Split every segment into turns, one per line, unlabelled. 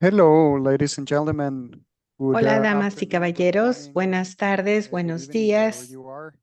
Hello, ladies and gentlemen. Good
Hola, damas y
afternoon, good
caballeros.
morning,
Buenas tardes,
good
buenos
evening, wherever
días.
you are.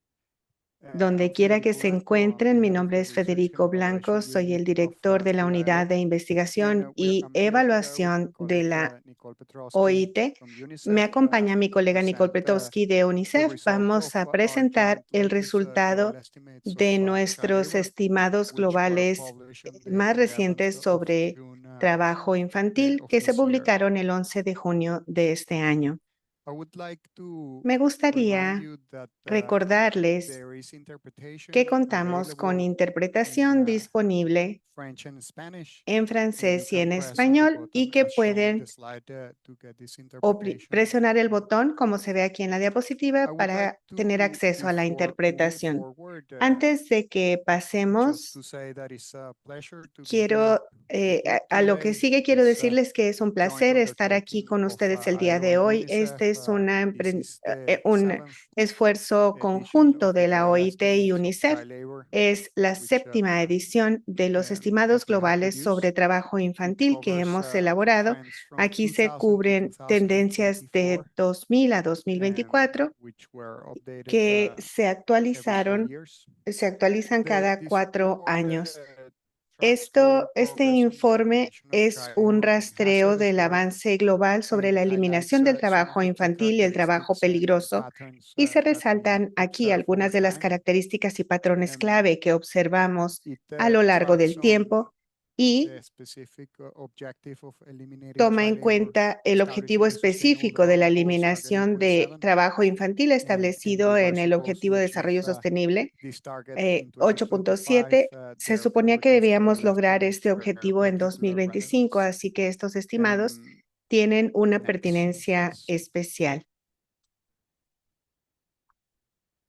I'm
Donde quiera que
Federico
se
Blanco on
encuentren, mi
behalf of
nombre
the
es
Research and
Federico Blanco,
Evaluation
soy
Unit
el
of
director de la
the
Unidad
ILO,
de
and
Investigación y
I'm here together with my
Evaluación de
colleague
la
Nicole Petrovsky
OIT.
from
Me
UNICEF
acompaña mi
to
colega Nicole
present
Petowski de
the
UNICEF.
result of
Vamos a
our
presentar
joint
el
latest global
resultado
estimates of
de
child
nuestros
labor,
estimados
which were
globales
published on the
más
11th
recientes
of
sobre
June
trabajo infantil
of
que se
this year.
publicaron el 11 de junio de este año.
I would like to
Me
remind
gustaría
you that
recordarles
there is
que
interpretation
contamos con
available in
interpretación disponible
French and Spanish,
en
and you
francés y
can
en
press on the
español y
button
que
as shown in the
pueden
slide to get this interpretation.
presionar el botón, como se ve aquí en la
I
diapositiva,
would like
para tener
to,
acceso a la
before moving
interpretación.
forward,
Antes de que
just
pasemos,
to say that it's a pleasure to be here
quiero,
with you
a lo que
today
sigue, quiero
as
decirles que es un
joint
placer estar aquí
undertaking
con
of
ustedes el día
ILO
de
and
hoy.
UNICEF.
Este es
This is the
un
seventh
esfuerzo
edition
conjunto
of the
de la
global
OIT y
estimates of
UNICEF.
child labor,
Es la
which
séptima edición de los estimados
we have
globales sobre
produced.
trabajo
It
infantil que
covers
hemos elaborado.
trends from
Aquí se
2000 to
cubren tendencias de
2024,
2000 a 2024
which were updated
que
every 4 years.
se actualizan cada
This
4
report
años.
tracks global
Este
progress on the
informe
elimination of
es
child
un
labor and
rastreo
hazardous
del
work
avance global sobre
and
la eliminación
highlights
del
some of
trabajo
the key
infantil y el trabajo
characteristics and
peligroso,
patterns
y se
that we
resaltan aquí
observe over
algunas de las
time.
características y patrones clave que observamos
It
a lo largo
tracks
del
on
tiempo y
the specific objective of eliminating
toma en
child labor,
cuenta el objetivo
establishing the Sustainable
específico de la
Development Goals Target
eliminación
number
de
7,
trabajo infantil
and
establecido
we were
en el
supposed
Objetivo
to
de
achieve
Desarrollo Sostenible
this target in 2025.
8.7. Se suponía que
These
debíamos
global
lograr
estimates
este
share
objetivo en
particular
2025,
relevance.
así que estos estimados
And
tienen una
next,
pertinencia
please.
especial.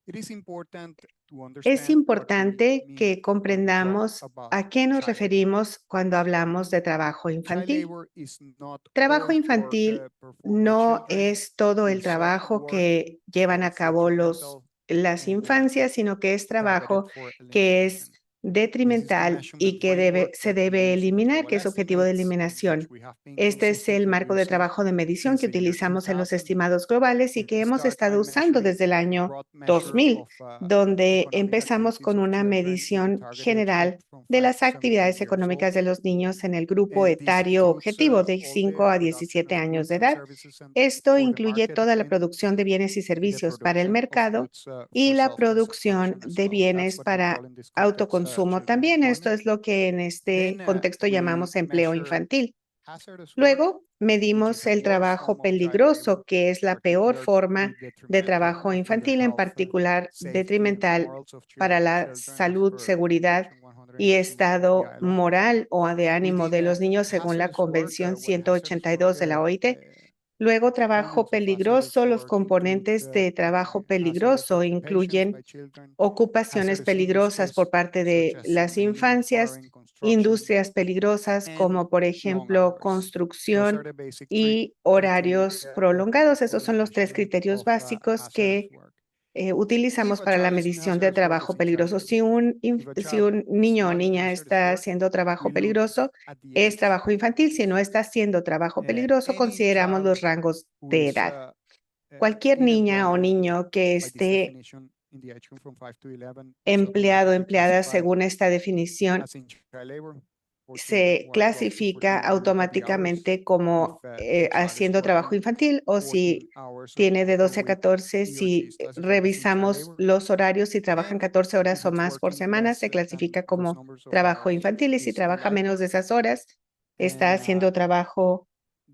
It is important to
Es
understand what we
importante
mean
que
when we talk
comprendamos
about
a qué nos
child labor.
referimos cuando hablamos de trabajo
Child
infantil.
labor is not
Trabajo
all work
infantil
performed by
no
children.
es todo el
Some
trabajo
work
que llevan a
is
cabo
detrimental
las
and
infancias, sino que es
targeted
trabajo
for
que es
elimination. This is the
detrimental y
measurement
que
framework
se
that we
debe
use in the
eliminar,
global
que es objetivo de
estimates, and which
eliminación.
we have been
Este es el
consistently
marco de
using
trabajo de medición que
since the year
utilizamos en los
2000.
estimados globales y
And
que
we
hemos
start
estado
by
usando
measuring
desde el
a
año
broad measure
2000,
of
donde
economic
empezamos
activities
con
of
una
children in the
medición
target age group
general
from
de
5
las
to 17
actividades
years old.
económicas de los niños en el grupo
And this
etario
includes
objetivo de
all the
5 a
production
17
of
años de
goods and
edad.
services and
Esto
for the
incluye
market,
toda la
and
producción de bienes y
the
servicios para el
production of
mercado
goods
y
for
la producción
self-consumption as
de
well. That's
bienes
what we call
para
in this context
autoconsumo.
children
También esto
employment.
es lo que en este
Then
contexto
we
llamamos empleo
measure
infantil.
hazardous work,
Luego,
which is
medimos
the
el
worst
trabajo
form of child labor,
peligroso, que es la peor
particularly
forma de
detrimental
trabajo
to the
infantil, en
health,
particular
safety, and
detrimental
morals of
para la
children as
salud,
per
seguridad
Convention
y
182 of the
estado
ILO.
moral o de ánimo
Within
de los niños según la
hazardous work,
Convención
what hazardous work
182 de la OIT. Luego, trabajo
elements of hazardous
peligroso. Los
work include
componentes de trabajo
hazardous
peligroso
occupations
incluyen
by children,
ocupaciones
hazardous
peligrosas por
industries
parte
such
de
as
las
mining,
infancias,
quarrying, construction,
industrias peligrosas
and
como por
long
ejemplo
hours. Those are
construcción
the basic three
y horarios
criteria
prolongados. Esos
for the
son los tres
measurement
criterios
of
básicos
hazardous
que
work. If
utilizamos
a
para la
child is in
medición de
hazardous work, is
trabajo
in child
peligroso.
labor. If a
Si
child
un
is
niño o
not in
niña
hazardous
está
work,
haciendo
we
trabajo
look
peligroso,
at the
es
age.
trabajo infantil. Si no está haciendo trabajo peligroso,
Any
consideramos
child
los rangos
who
de
is
edad. Cualquier
in
niña o
employment,
niño que
by this
esté
definition, in the age group from 5 to 11, is
empleado o
automatically
empleada
classified
según esta definición,
as in child labor for children
se
who are 12 to
clasifica
14 when we look at the hours.
automáticamente
If
como
the child is
haciendo trabajo
working
infantil, o
14
si
hours
tiene de
a
12 a
week,
14,
he or she
si
is classified as in child
revisamos
labor.
los horarios, si trabajan
And
14 horas
if
o
it's
más por
working
semana,
less
se
than
clasifica
those
como
numbers of
trabajo
hours,
infantil, y si
is
trabaja
light.
menos de esas horas, está
And
haciendo trabajo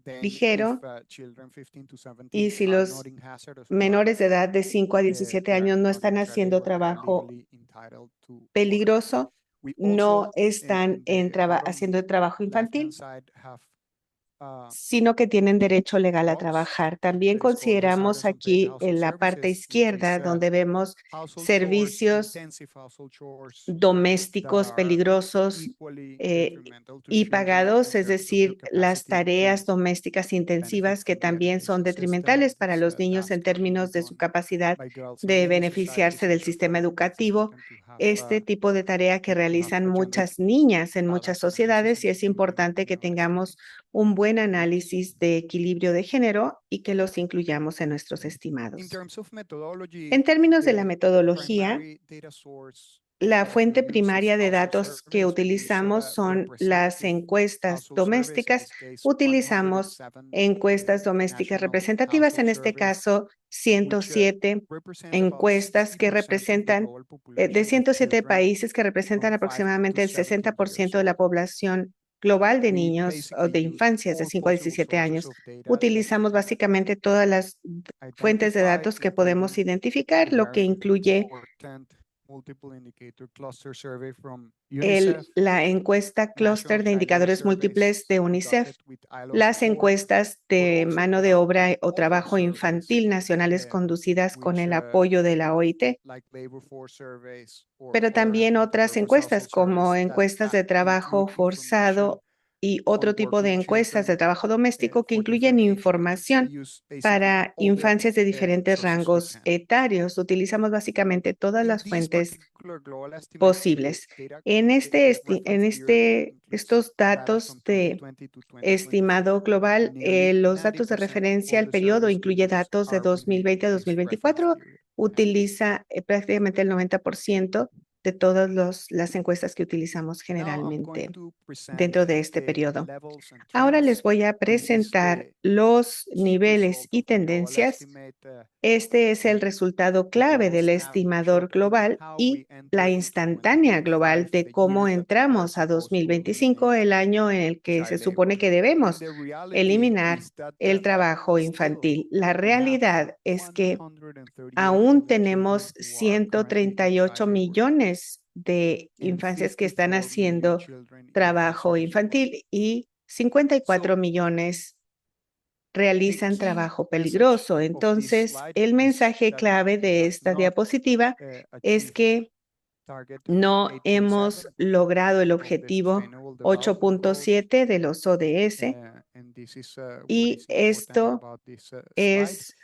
then if
ligero.
children 15 to
Y
17
si
are not
los
in hazardous work,
menores de edad de 5 a 17
they are
años no
not in
están
child
haciendo
labor, they are
trabajo
legally entitled to work.
peligroso,
We
no
also,
están
in the bottom
haciendo trabajo
left-hand
infantil,
side, have a
sino que tienen derecho legal a
box
trabajar. También
that is called
consideramos
reserves unpaid
aquí en
household
la parte
services, which
izquierda,
is
donde vemos
household chores,
servicios
intensive household chores that
domésticos
are
peligrosos
equally
eh,
detrimental to
y
children in
pagados, es
terms of their
decir, las
capacity to
tareas domésticas
benefit
intensivas que
from the
también son
education system.
detrimentales para
These
los niños en
tasks can be
términos de su
done
capacidad
by girls and
de
women societies,
beneficiarse
and
del sistema
therefore it's
educativo.
important to have
Este tipo de tarea que
to have
realizan
a gender
muchas niñas en muchas
balance analysis
sociedades,
in
y
this
es
in
importante que
our
tengamos
estimates.
un buen análisis de equilibrio de género y que los incluyamos en nuestros estimados. En términos de la metodología, la fuente primaria de datos que utilizamos son las encuestas domésticas. Utilizamos encuestas domésticas representativas, en este caso 107 encuestas que representan de 107 países que representan aproximadamente el 60% de la población global de niños o de infancias de 5 a 17 años. Utilizamos básicamente todas las fuentes de datos que podemos identificar, lo que incluye la encuesta clúster de indicadores múltiples de UNICEF, las encuestas de mano de obra o trabajo infantil nacionales conducidas con el apoyo de la OIT, pero también otras encuestas como encuestas de trabajo forzado y otro tipo de encuestas de trabajo doméstico que incluyen información para infancias de diferentes rangos etarios. Utilizamos básicamente todas las fuentes posibles. En estos datos de estimado global, los datos de referencia al periodo incluye datos de 2020 a 2024, utiliza prácticamente el 90% de todas las encuestas que utilizamos generalmente dentro de este periodo. Ahora les voy a presentar los niveles y tendencias. Este es el resultado clave del estimador global y la instantánea global de cómo entramos a 2025, el año en el que se supone que debemos eliminar el trabajo infantil. La realidad es que aún tenemos 138 millones de infancias que están haciendo trabajo infantil y 54 millones realizan trabajo peligroso. Entonces, el mensaje clave de esta diapositiva es que no hemos logrado el objetivo 8.7 de los ODS y esto es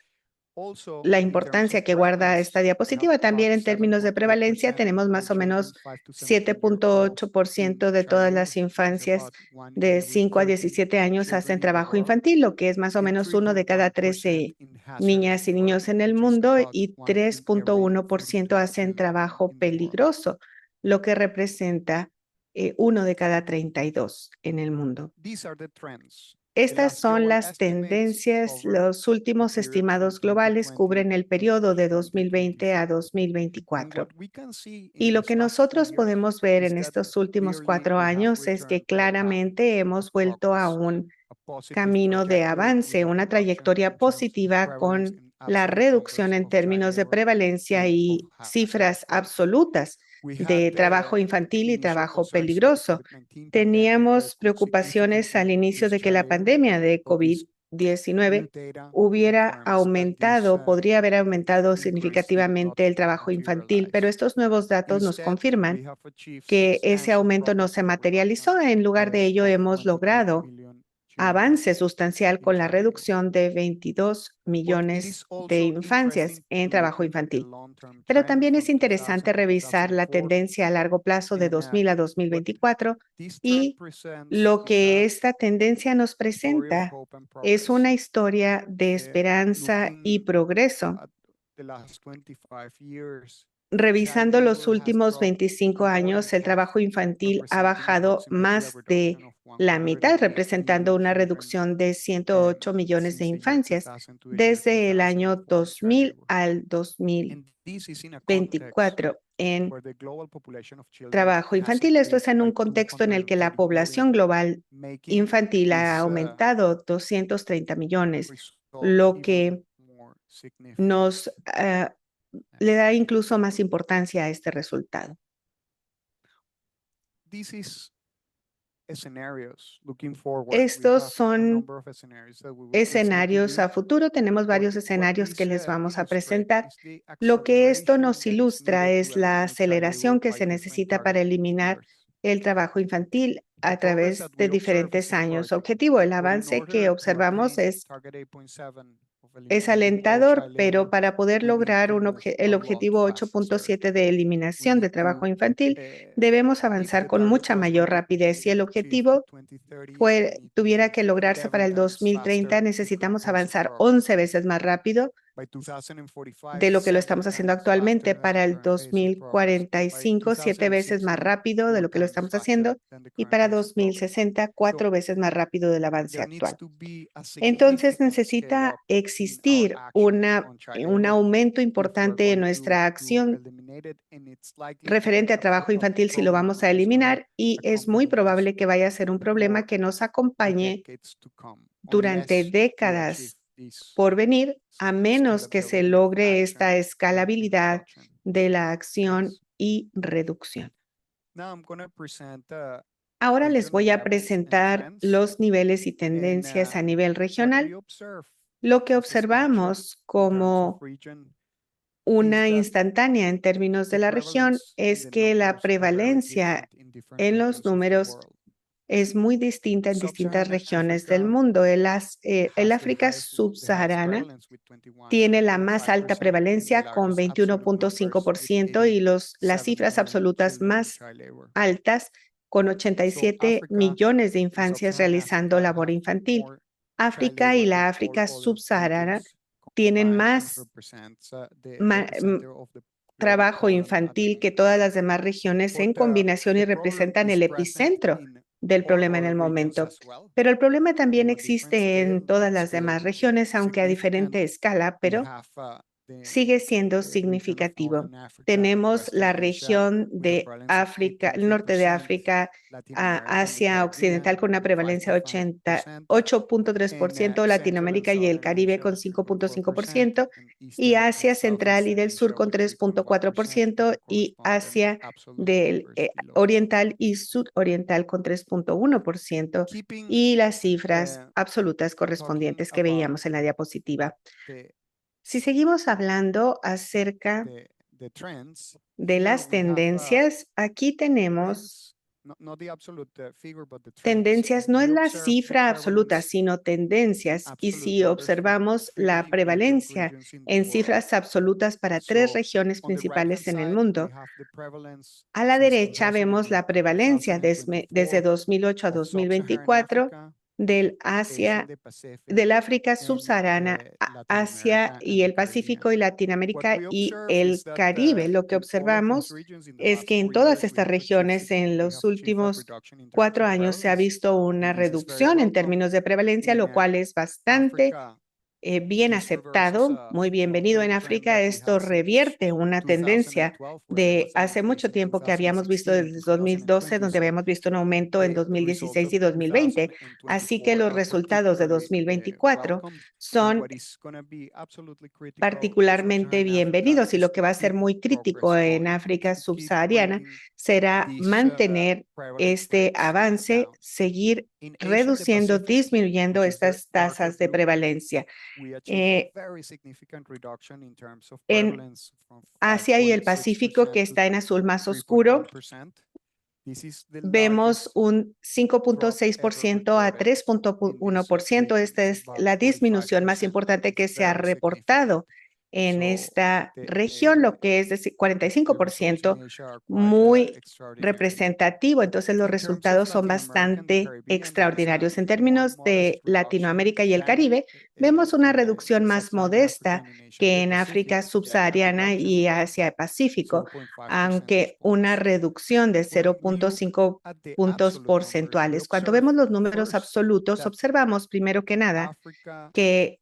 la importancia que guarda esta diapositiva. También en términos de prevalencia tenemos más o menos 7.8% de todas las infancias de 5 a 17 años hacen trabajo infantil, lo que es más o menos 1 de cada 13 niñas y niños en el mundo y 3.1% hacen trabajo peligroso, lo que representa 1 de cada 32 en el mundo. Estas son las tendencias. Los últimos estimados globales cubren el periodo de 2020 a 2024. Y lo que nosotros podemos ver en estos últimos 4 años es que claramente hemos vuelto a un camino de avance, una trayectoria positiva con la reducción en términos de prevalencia y cifras absolutas de trabajo infantil y trabajo peligroso. Teníamos preocupaciones al inicio de que la pandemia de COVID-19 podría haber aumentado significativamente el trabajo infantil, pero estos nuevos datos nos confirman que ese aumento no se materializó. En lugar de ello, hemos logrado avance sustancial con la reducción de 22 millones de infancias en trabajo infantil. Pero también es interesante revisar la tendencia a largo plazo de 2000 a 2024 y lo que esta tendencia nos presenta es una historia de esperanza y progreso. Revisando los últimos 25 años, el trabajo infantil ha bajado más de la mitad, representando una reducción de 108 millones de infancias desde el año 2000 al 2024 en trabajo infantil. Esto es en un contexto en el que la población global infantil ha aumentado 230 millones, lo que nos le da incluso más importancia a este resultado. Estos son escenarios a futuro. Tenemos varios escenarios que les vamos a presentar. Lo que esto nos ilustra es la aceleración que se necesita para eliminar el trabajo infantil a través de diferentes años objetivo. El avance que observamos es es alentador, pero para poder lograr el objetivo 8.7 de eliminación de trabajo infantil, debemos avanzar con mucha mayor rapidez. Si el objetivo tuviera que lograrse para el 2030, necesitamos avanzar 11 veces más rápido de lo que lo estamos haciendo actualmente. Para el 2045, 7 veces más rápido de lo que lo estamos haciendo, y para 2060, 4 veces más rápido del avance actual. Entonces necesita existir un aumento importante en nuestra acción referente a trabajo infantil si lo vamos a eliminar, y es muy probable que vaya a ser un problema que nos acompañe durante décadas por venir, a menos que se logre esta escalabilidad de la acción y reducción. Ahora les voy a presentar los niveles y tendencias a nivel regional. Lo que observamos como una instantánea en términos de la región es que la prevalencia en los números es muy distinta en distintas regiones del mundo. El África subsahariana tiene la más alta prevalencia con 21.5% y las cifras absolutas más altas con 87 millones de infancias realizando labor infantil. África y la África subsahariana tienen más trabajo infantil que todas las demás regiones en combinación y representan el epicentro del problema en el momento. Pero el problema también existe en todas las demás regiones, aunque a diferente escala, pero sigue siendo significativo. Tenemos la región de África, el norte de África, Asia Occidental con una prevalencia de 8.3%, Latinoamérica y el Caribe con 5.5%, y Asia Central y del Sur con 3.4%, y Asia del Oriental y Sudoriental con 3.1%, y las cifras absolutas correspondientes que veíamos en la diapositiva. Si seguimos hablando acerca de las tendencias, aquí tenemos tendencias, no es la cifra absoluta, sino tendencias. Y si observamos la prevalencia en cifras absolutas para 3 regiones principales en el mundo, a la derecha vemos la prevalencia desde 2008 a 2024 del África subsahariana, Asia y el Pacífico y Latinoamérica y el Caribe. Lo que observamos es que en todas estas regiones en los últimos 4 años se ha visto una reducción en términos de prevalencia, lo cual es bastante bien aceptado, muy bienvenido en África. Esto revierte una tendencia de hace mucho tiempo que habíamos visto desde 2012, donde habíamos visto un aumento en 2016 y 2020. Así que los resultados de 2024 son particularmente bienvenidos, y lo que va a ser muy crítico en África subsahariana será mantener este avance, seguir reduciendo, disminuyendo estas tasas de prevalencia. En Asia y el Pacífico, que está en azul más oscuro, vemos un 5.6% a 3.1%. Esta es la disminución más importante que se ha reportado en esta región, lo que es decir 45%, muy representativo. Entonces los resultados son bastante extraordinarios. En términos de Latinoamérica y el Caribe, vemos una reducción más modesta que en África subsahariana y Asia Pacífico, aunque una reducción de 0.5 puntos porcentuales. Cuando vemos los números absolutos, observamos primero que nada que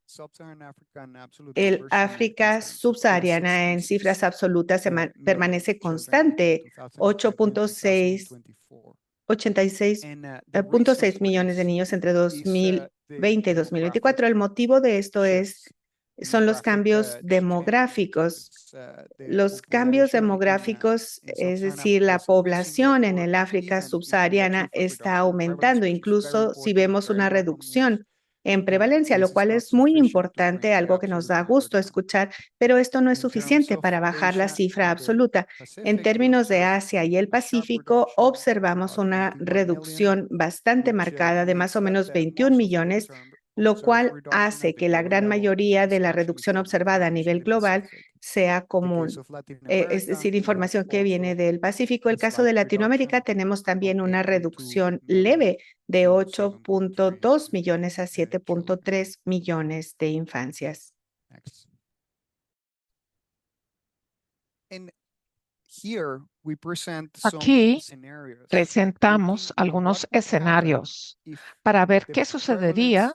el África subsahariana en cifras absolutas permanece constante, 86.6 millones de niños entre 2020 y 2024. El motivo de esto son los cambios demográficos. Los cambios demográficos, es decir, la población en el África subsahariana está aumentando, incluso si vemos una reducción en prevalencia, lo cual es muy importante, algo que nos da gusto escuchar, pero esto no es suficiente para bajar la cifra absoluta. En términos de Asia y el Pacífico, observamos una reducción bastante marcada de más o menos 21 millones lo cual hace que la gran mayoría de la reducción observada a nivel global sea común. Es decir, información que viene del Pacífico. El caso de Latinoamérica, tenemos también una reducción leve de 8.2 millones a 7.3 millones de infancias.
Aquí presentamos algunos escenarios para ver qué sucedería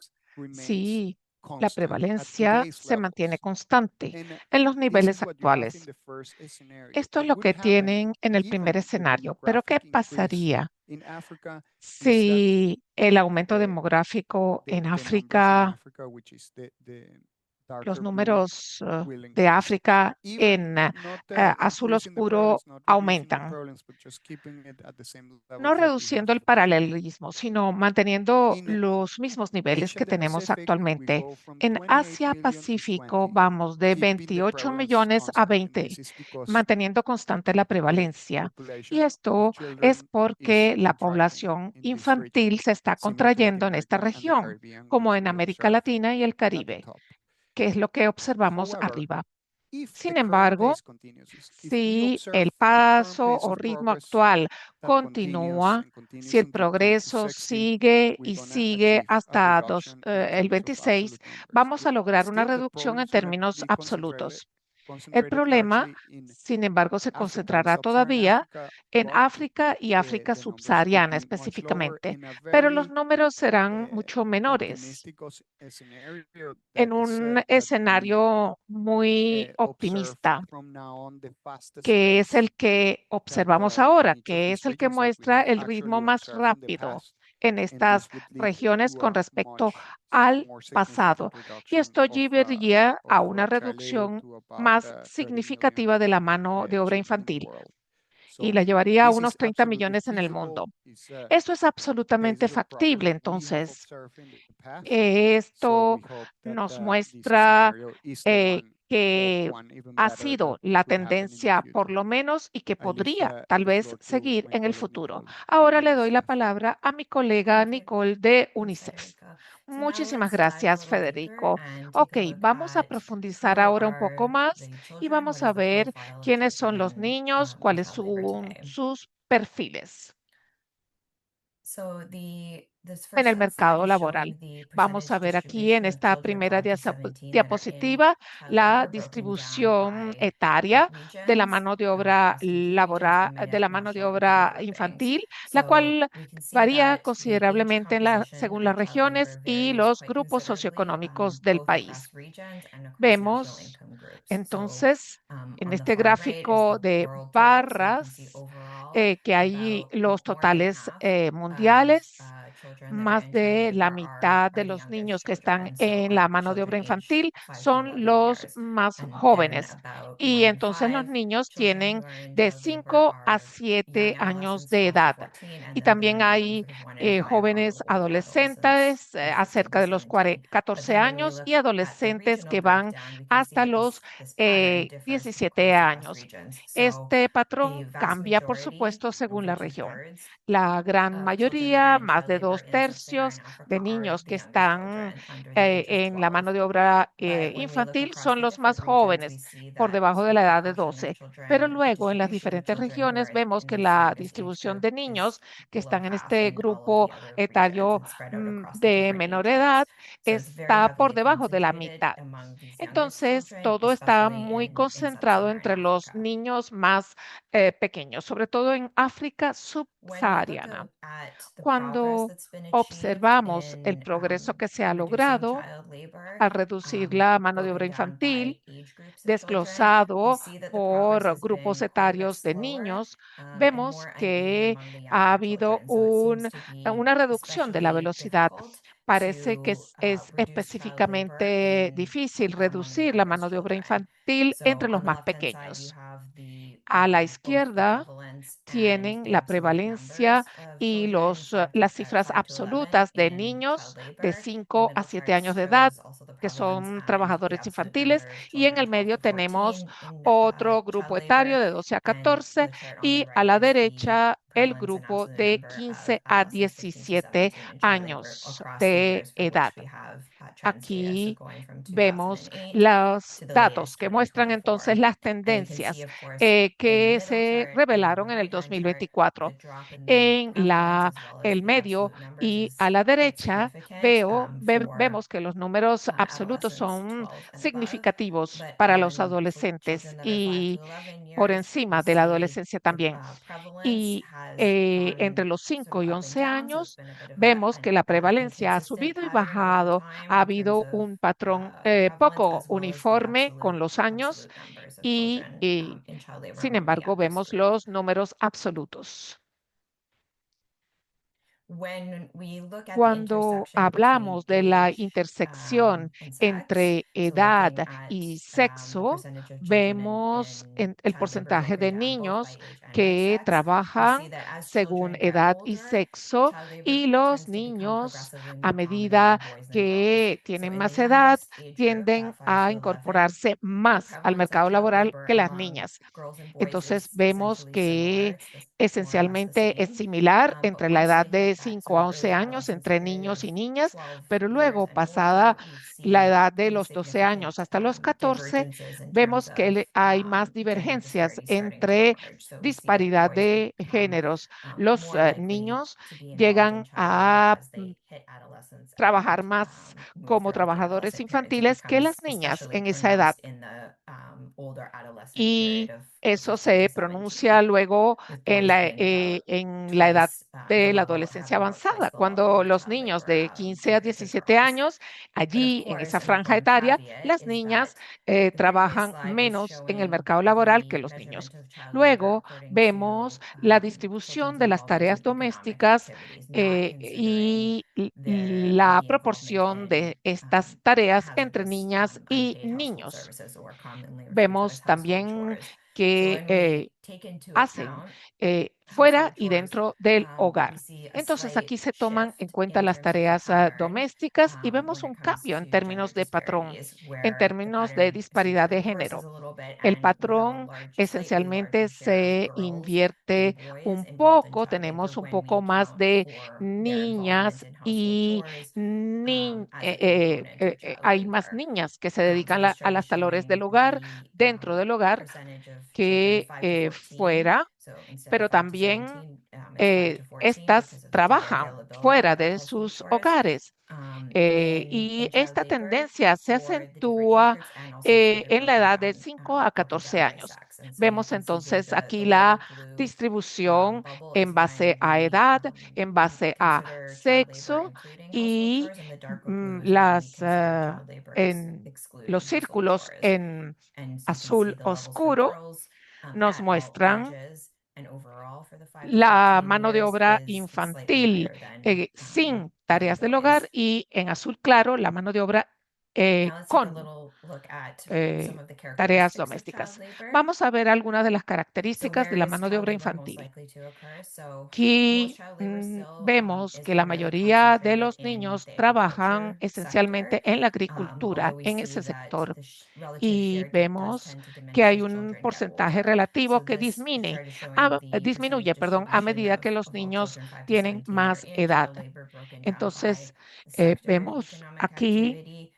si la prevalencia se mantiene constante en los niveles actuales. Esto es lo que tienen en el primer escenario, pero ¿qué pasaría si el aumento demográfico en África, los números de África en azul oscuro aumentan? No reduciendo el paralelismo, sino manteniendo los mismos niveles que tenemos actualmente. En Asia-Pacífico vamos de 28 millones a 20, manteniendo constante la prevalencia. Y esto es porque la población infantil se está contrayendo en esta región, como en América Latina y el Caribe, que es lo que observamos arriba. Sin embargo, si el paso o ritmo actual continúa, si el progreso sigue y sigue hasta el 26, vamos a lograr una reducción en términos absolutos. El problema, sin embargo, se concentrará todavía en África y África subsahariana específicamente, pero los números serán mucho menores en un escenario muy optimista, que es el que observamos ahora, que es el que muestra el ritmo más rápido en estas regiones con respecto al pasado. Y esto llevaría a una reducción más significativa de la mano de obra infantil y la llevaría a unos 30 millones en el mundo. Esto es absolutamente factible, entonces. Esto nos muestra que ha sido la tendencia por lo menos y que podría tal vez seguir en el futuro. Ahora le doy la palabra a mi colega Nicole de UNICEF. Muchísimas gracias, Federico. Ok, vamos a profundizar ahora un poco más y vamos a ver quiénes son los niños, cuáles son sus perfiles en el mercado laboral. Vamos a ver aquí en esta primera diapositiva la distribución etaria de la mano de obra laboral, de la mano de obra infantil, la cual varía considerablemente según las regiones y los grupos socioeconómicos del país. Vemos entonces en este gráfico de barras que hay los totales mundiales. Más de la mitad de los niños que están en la mano de obra infantil son los más jóvenes. Y entonces los niños tienen de 5 a 7 años de edad. Y también hay jóvenes adolescentes acerca de los 14 años y adolescentes que van hasta los 17 años. Este patrón cambia, por supuesto, según la región. La gran mayoría, más de 2/3 de niños que están en la mano de obra infantil son los más jóvenes, por debajo de la edad de 12. Pero luego en las diferentes regiones vemos que la distribución de niños que están en este grupo etario de menor edad está por debajo de la mitad. Entonces, todo está muy concentrado entre los niños más pequeños, sobre todo en África subsahariana. Cuando observamos el progreso que se ha logrado al reducir la mano de obra infantil, desglosado por grupos etarios de niños, vemos que ha habido una reducción de la velocidad. Parece que es específicamente difícil reducir la mano de obra infantil entre los más pequeños. A la izquierda tienen la prevalencia y las cifras absolutas de niños de 5 a 7 años de edad que son trabajadores infantiles, y en el medio tenemos otro grupo etario de 12 a 14 y a la derecha el grupo de 15 a 17 años de edad. Aquí vemos los datos que muestran entonces las tendencias que se revelaron en el 2024. En el medio y a la derecha vemos que los números absolutos son significativos para los adolescentes y por encima de la adolescencia también. Y entre los 5 y 11 años vemos que la prevalencia ha subido y bajado. Ha habido un patrón poco uniforme con los años y sin embargo vemos los números absolutos. Cuando hablamos de la intersección entre edad y sexo, vemos el porcentaje de niños que trabajan según edad y sexo, y los niños, a medida que tienen más edad, tienden a incorporarse más al mercado laboral que las niñas. Entonces vemos que esencialmente es similar entre la edad de 5 a 11 años entre niños y niñas, pero luego pasada la edad de los 12 años hasta los 14, vemos que hay más divergencias entre disparidad de géneros. Los niños llegan a trabajar más como trabajadores infantiles que las niñas en esa edad. Y eso se pronuncia luego en la edad de la adolescencia avanzada, cuando los niños de 15 a 17 años, allí en esa franja etaria, las niñas trabajan menos en el mercado laboral que los niños. Luego vemos la distribución de las tareas domésticas y la proporción de estas tareas entre niñas y niños. Vemos también que hacen fuera y dentro del hogar. Entonces, aquí se toman en cuenta las tareas domésticas y vemos un cambio en términos de patrón, en términos de disparidad de género. El patrón esencialmente se invierte un poco, tenemos un poco más de niñas y hay más niñas que se dedican a las labores del hogar, dentro del hogar, que fuera, pero también estas trabajan fuera de sus hogares. Y esta tendencia se acentúa en la edad de 5 a 14 años. Vemos entonces aquí la distribución en base a edad, en base a sexo y en los círculos en azul oscuro nos muestran la mano de obra infantil sin tareas del hogar y en azul claro la mano de obra con tareas domésticas. Vamos a ver algunas de las características de la mano de obra infantil. Aquí vemos que la mayoría de los niños trabajan esencialmente en la agricultura, en ese sector. Y vemos que hay un porcentaje relativo que disminuye, a medida que los niños tienen más edad. Entonces, vemos aquí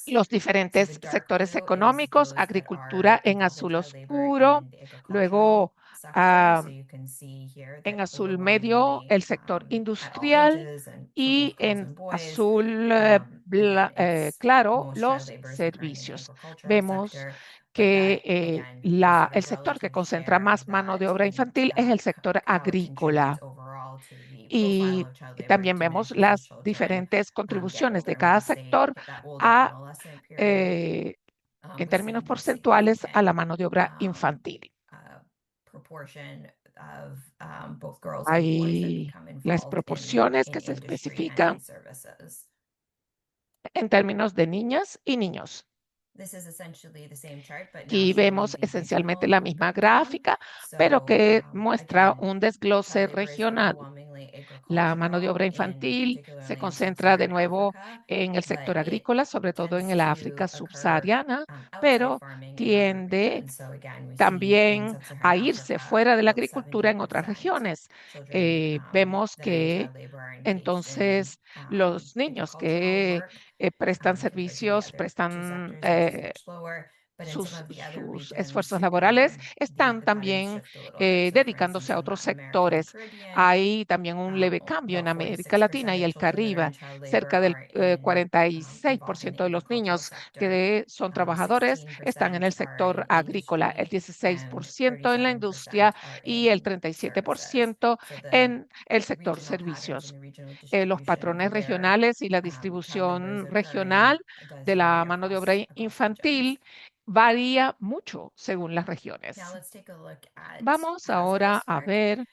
los diferentes sectores económicos, agricultura en azul oscuro, luego en azul medio el sector industrial y en azul claro los servicios. Vemos que el sector que concentra más mano de obra infantil es el sector agrícola. Y también vemos las diferentes contribuciones de cada sector en términos porcentuales a la mano de obra infantil. Hay las proporciones que se especifican en términos de niñas y niños. Aquí vemos esencialmente la misma gráfica, pero que muestra un desglose regional. La mano de obra infantil se concentra de nuevo en el sector agrícola, sobre todo en el África subsahariana, pero tiende también a irse fuera de la agricultura en otras regiones. Vemos que entonces los niños que prestan servicios, prestan sus esfuerzos laborales, están también dedicándose a otros sectores. Hay también un leve cambio en América Latina y el Caribe. Cerca del 46% de los niños que son trabajadores están en el sector agrícola, el 16% en la industria y el 37% en el sector servicios. Los patrones regionales y la distribución regional de la mano de obra infantil varía mucho según las regiones. Vamos ahora a ver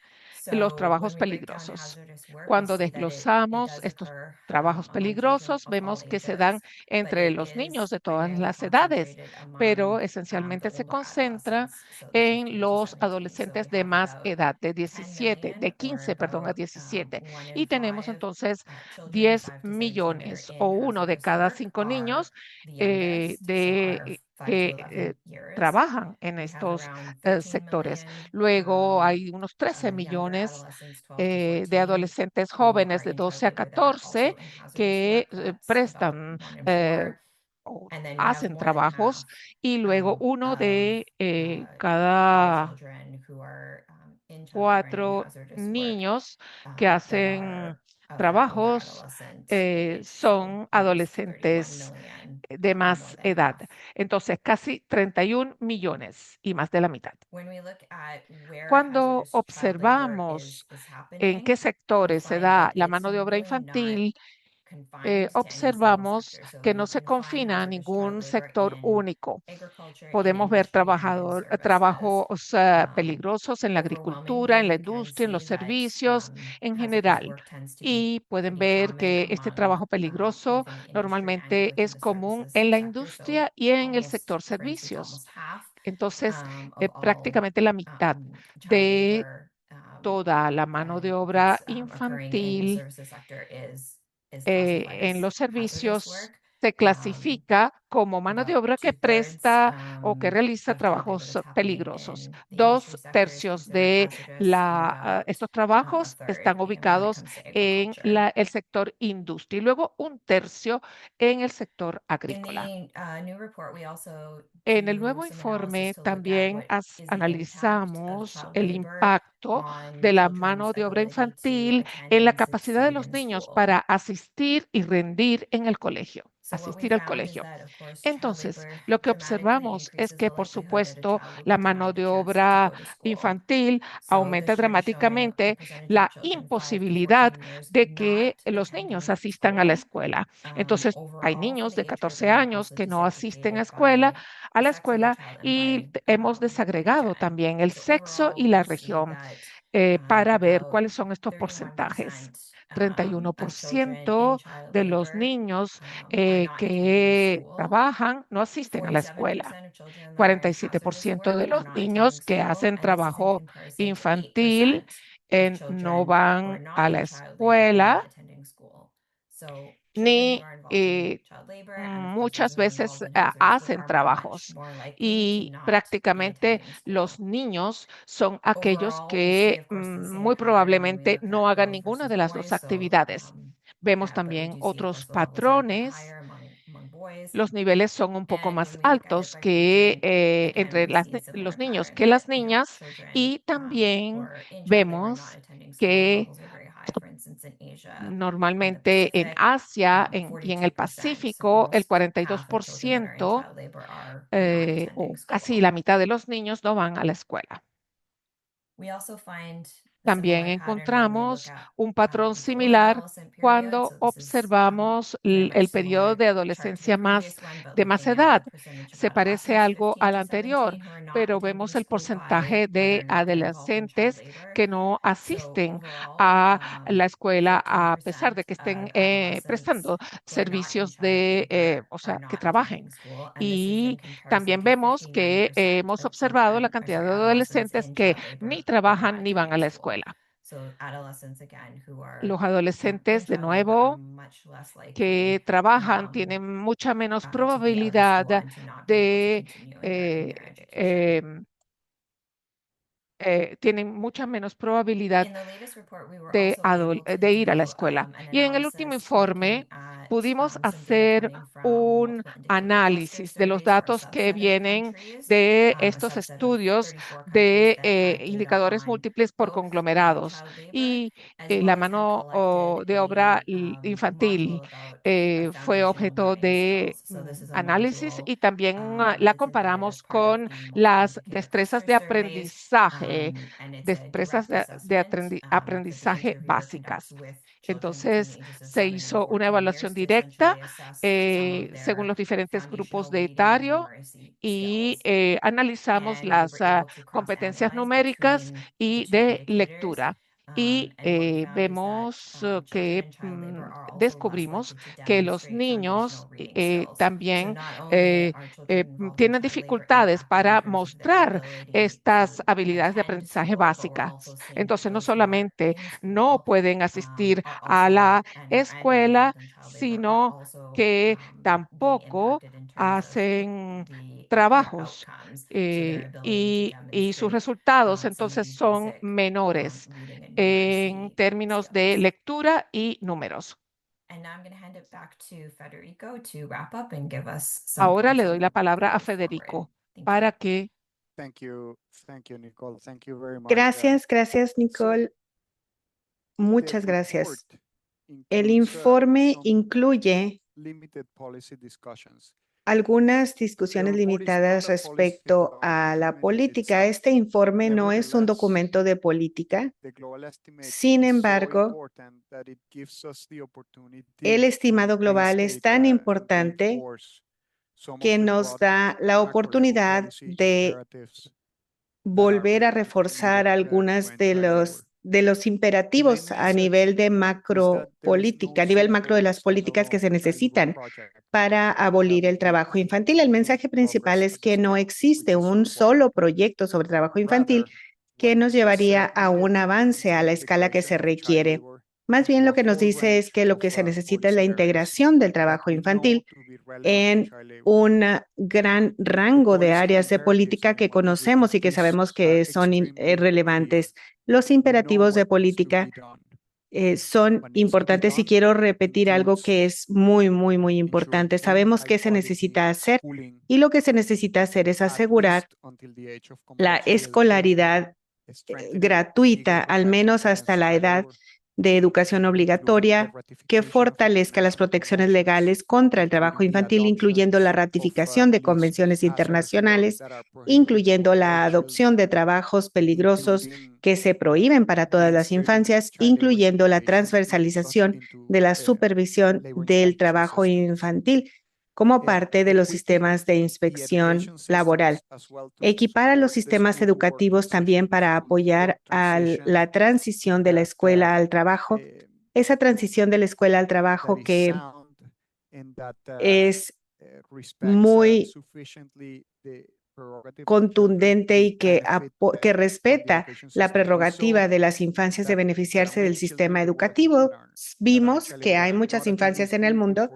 los trabajos peligrosos. Cuando desglosamos estos trabajos peligrosos, vemos que se dan entre los niños de todas las edades, pero esencialmente se concentra en los adolescentes de más edad, de 15, perdón, a 17. Y tenemos entonces 10 millones o uno de cada 5 niños que trabajan en estos sectores. Luego hay unos 13 millones de adolescentes jóvenes de 12 a 14 que prestan o hacen trabajos y luego uno de cada 4 niños que hacen trabajos son adolescentes de más edad. Entonces, casi 31 millones y más de la mitad. Cuando observamos en qué sectores se da la mano de obra infantil, observamos que no se confina a ningún sector único. Podemos ver trabajos peligrosos en la agricultura, en la industria, en los servicios en general. Y pueden ver que este trabajo peligroso normalmente es común en la industria y en el sector servicios. Entonces, prácticamente la mitad de toda la mano de obra infantil en los servicios se clasifica como mano de obra que presta o que realiza trabajos peligrosos. 2/3 de estos trabajos están ubicados en el sector industria y luego 1/3 en el sector agrícola. En el nuevo informe también analizamos el impacto de la mano de obra infantil en la capacidad de los niños para asistir y rendir en el colegio, asistir al colegio. Entonces, lo que observamos es que, por supuesto, la mano de obra infantil aumenta dramáticamente la imposibilidad de que los niños asistan a la escuela. Entonces, hay niños de 14 años que no asisten a la escuela y hemos desagregado también el sexo y la región para ver cuáles son estos porcentajes. 31% de los niños que trabajan no asisten a la escuela. 47% de los niños que hacen trabajo infantil no van a la escuela ni muchas veces hacen trabajos y prácticamente los niños son aquellos que muy probablemente no hagan ninguna de las dos actividades. Vemos también otros patrones. Los niveles son un poco más altos que entre los niños que las niñas y también vemos que normalmente en Asia y en el Pacífico, el 42% o casi la mitad de los niños no van a la escuela. También encontramos un patrón similar cuando observamos el periodo de adolescencia de más edad. Se parece algo al anterior, pero vemos el porcentaje de adolescentes que no asisten a la escuela a pesar de que estén prestando servicios o sea, que trabajen. Y también vemos que hemos observado la cantidad de adolescentes que ni trabajan ni van a la escuela. Los adolescentes, de nuevo, que trabajan tienen mucha menos probabilidad de eh, em, tienen mucha menos probabilidad de ir a la escuela. Y en el último informe pudimos hacer un análisis de los datos que vienen de estos estudios de indicadores múltiples por conglomerados y la mano de obra infantil fue objeto de análisis y también la comparamos con las destrezas de aprendizaje, aprendizaje básicas. Entonces, se hizo una evaluación directa según los diferentes grupos de etario y analizamos las competencias numéricas y de lectura. Y vemos que descubrimos que los niños también tienen dificultades para mostrar estas habilidades de aprendizaje básicas. Entonces, no solamente no pueden asistir a la escuela, sino que tampoco hacen trabajos y sus resultados entonces son menores en términos de lectura y números. Ahora le doy la palabra a Federico para que
Nicole. Thank you very much.
Gracias, Nicole. Muchas gracias. El informe incluye
limited policy discussions.
algunas discusiones limitadas respecto a la política. Este informe no es un documento de política. Sin embargo, el estimado global es tan importante que nos da la oportunidad de volver a reforzar algunas de los imperativos a nivel de macropolítica, a nivel macro de las políticas que se necesitan para abolir el trabajo infantil. El mensaje principal es que no existe un solo proyecto sobre trabajo infantil que nos llevaría a un avance a la escala que se requiere. Más bien lo que nos dice es que lo que se necesita es la integración del trabajo infantil en un gran rango de áreas de política que conocemos y que sabemos que son relevantes. Los imperativos de política son importantes y quiero repetir algo que es muy importante. Sabemos qué se necesita hacer y lo que se necesita hacer es asegurar la escolaridad gratuita, al menos hasta la edad de educación obligatoria, que fortalezca las protecciones legales contra el trabajo infantil, incluyendo la ratificación de convenciones internacionales, incluyendo la adopción de trabajos peligrosos que se prohíben para todas las infancias, incluyendo la transversalización de la supervisión del trabajo infantil como parte de los sistemas de inspección laboral. Equipar a los sistemas educativos también para apoyar a la transición de la escuela al trabajo, esa transición de la escuela al trabajo que es muy contundente y que respeta la prerrogativa de las infancias de beneficiarse del sistema educativo. Vimos que hay muchas infancias en el mundo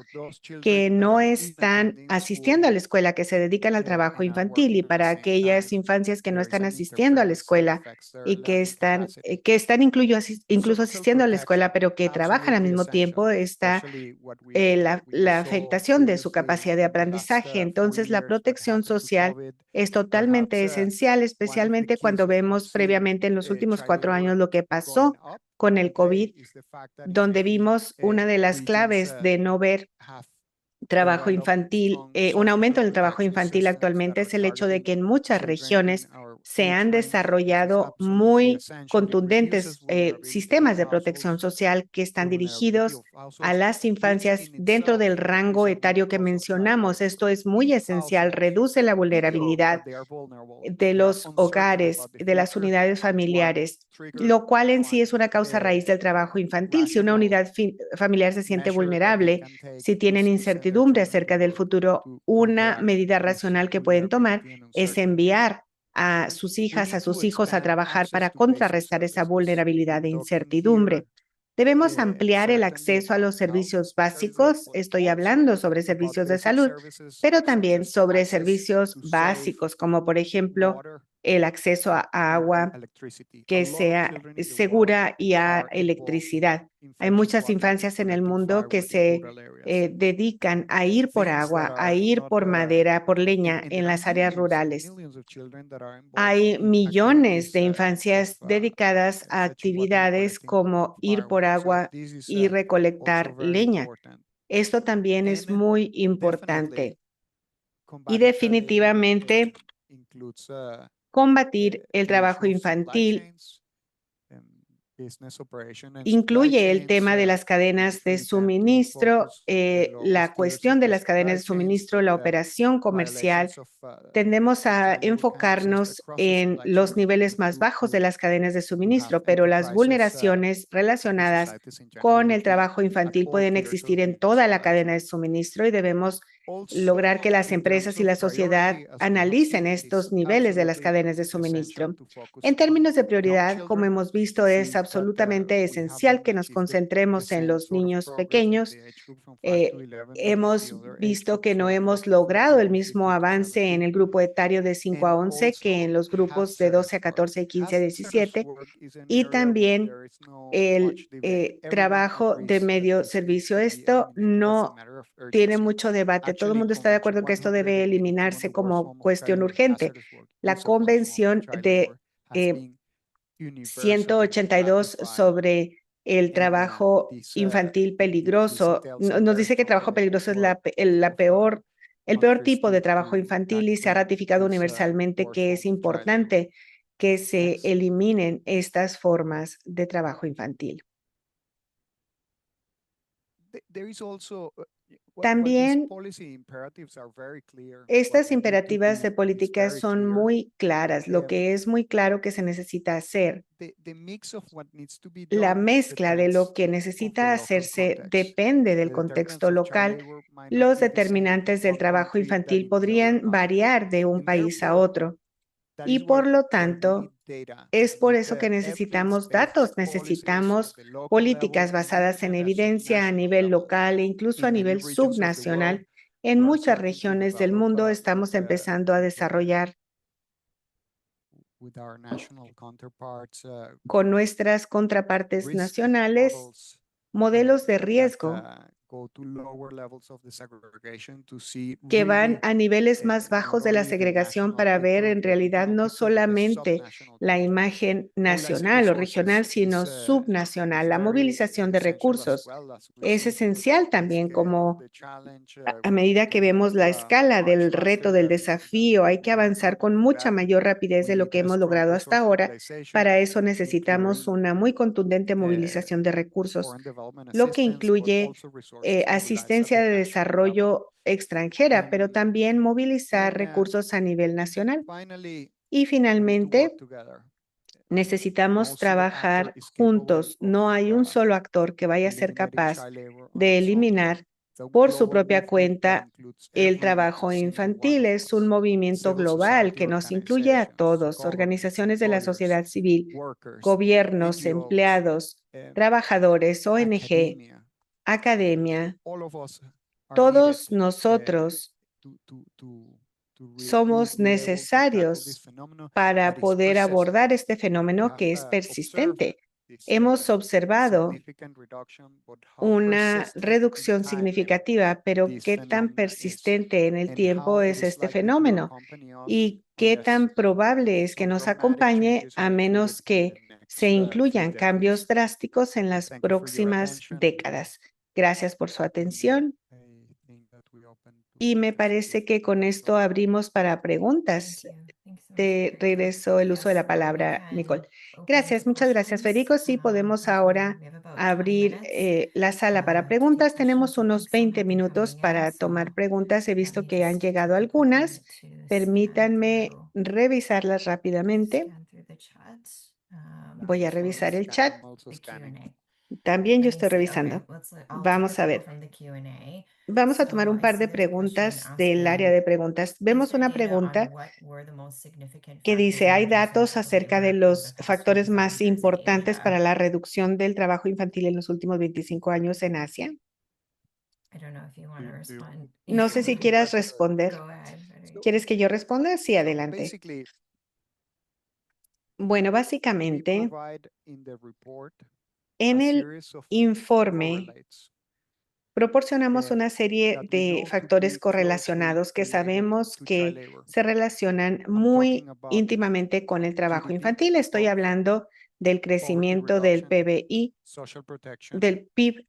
que no están asistiendo a la escuela, que se dedican al trabajo infantil, y para aquellas infancias que no están asistiendo a la escuela y que están incluso asistiendo a la escuela, pero que trabajan al mismo tiempo, está la afectación de su capacidad de aprendizaje. Entonces, la protección social es totalmente esencial, especialmente cuando vemos previamente en los últimos 4 años lo que pasó con el COVID, donde vimos una de las claves de no ver trabajo infantil, un aumento en el trabajo infantil actualmente es el hecho de que en muchas regiones se han desarrollado muy contundentes sistemas de protección social que están dirigidos a las infancias dentro del rango etario que mencionamos. Esto es muy esencial, reduce la vulnerabilidad de los hogares, de las unidades familiares, lo cual en sí es una causa raíz del trabajo infantil. Si una unidad familiar se siente vulnerable, si tienen incertidumbre acerca del futuro, una medida racional que pueden tomar es enviar a sus hijas, a sus hijos a trabajar para contrarrestar esa vulnerabilidad e incertidumbre. Debemos ampliar el acceso a los servicios básicos. Estoy hablando sobre servicios de salud, pero también sobre servicios básicos, como por ejemplo el acceso a agua que sea segura y a electricidad. Hay muchas infancias en el mundo que se dedican a ir por agua, a ir por madera, por leña en las áreas rurales. Hay millones de infancias dedicadas a actividades como ir por agua y recolectar leña. Esto también es muy importante. Y definitivamente combatir el trabajo infantil incluye el tema de las cadenas de suministro, la cuestión de las cadenas de suministro, la operación comercial. Tendemos a enfocarnos en los niveles más bajos de las cadenas de suministro, pero las vulneraciones relacionadas con el trabajo infantil pueden existir en toda la cadena de suministro y debemos lograr que las empresas y la sociedad analicen estos niveles de las cadenas de suministro. En términos de prioridad, como hemos visto, es absolutamente esencial que nos concentremos en los niños pequeños. Hemos visto que no hemos logrado el mismo avance en el grupo etario de 5 a 11 que en los grupos de 12 a 14 y 15 a 17. Y también el trabajo de medio servicio. Esto no tiene mucho debate. Todo el mundo está de acuerdo en que esto debe eliminarse como cuestión urgente. La Convención de 182 sobre el trabajo infantil peligroso nos dice que trabajo peligroso es el peor tipo de trabajo infantil y se ha ratificado universalmente que es importante que se eliminen estas formas de trabajo infantil. También estas imperativas de política son muy claras. Lo que es muy claro que se necesita hacer. La mezcla de lo que necesita hacerse depende del contexto local. Los determinantes del trabajo infantil podrían variar de un país a otro. Y por lo tanto, es por eso que necesitamos datos, necesitamos políticas basadas en evidencia a nivel local e incluso a nivel subnacional. En muchas regiones del mundo estamos empezando a desarrollar con nuestras contrapartes nacionales modelos de riesgo que van a niveles más bajos de la segregación para ver en realidad no solamente la imagen nacional o regional, sino subnacional. La movilización de recursos es esencial también como a medida que vemos la escala del reto, del desafío, hay que avanzar con mucha mayor rapidez de lo que hemos logrado hasta ahora. Para eso necesitamos una muy contundente movilización de recursos, lo que incluye asistencia de desarrollo extranjera, pero también movilizar recursos a nivel nacional. Y finalmente, necesitamos trabajar juntos. No hay un solo actor que vaya a ser capaz de eliminar por su propia cuenta el trabajo infantil. Es un movimiento global que nos incluye a todos, organizaciones de la sociedad civil, gobiernos, empleados, trabajadores, ONG, academia. Todos nosotros somos necesarios para poder abordar este fenómeno que es persistente. Hemos observado una reducción significativa, pero ¿qué tan persistente en el tiempo es este fenómeno? ¿Y qué tan probable es que nos acompañe a menos que se incluyan cambios drásticos en las próximas décadas? Gracias por su atención. Y me parece que con esto abrimos para preguntas. Te regreso el uso de la palabra, Nicole. Gracias, muchas gracias, Federico. Sí, podemos ahora abrir la sala para preguntas. Tenemos unos 20 minutos para tomar preguntas. He visto que han llegado algunas. Permítanme revisarlas rápidamente. Voy a revisar el chat. También yo estoy revisando. Vamos a ver. Vamos a tomar un par de preguntas del área de preguntas. Vemos una pregunta que dice, ¿hay datos acerca de los factores más importantes para la reducción del trabajo infantil en los últimos 25 años en Asia? No sé si quieras responder. ¿Quieres que yo responda? Sí, adelante.
Basically,
Bueno,
we
básicamente,
provide in the report
en
a
el
series of
informe
correlates
proporcionamos una serie
that we
de
know to
factores
be closely
correlacionados que
related
sabemos
to
que
child labor.
se relacionan
I'm
muy
talking about
íntimamente con el trabajo
GDP
infantil. Estoy
growth,
hablando del crecimiento del
reduction,
PBI,
social protection,
del PIB,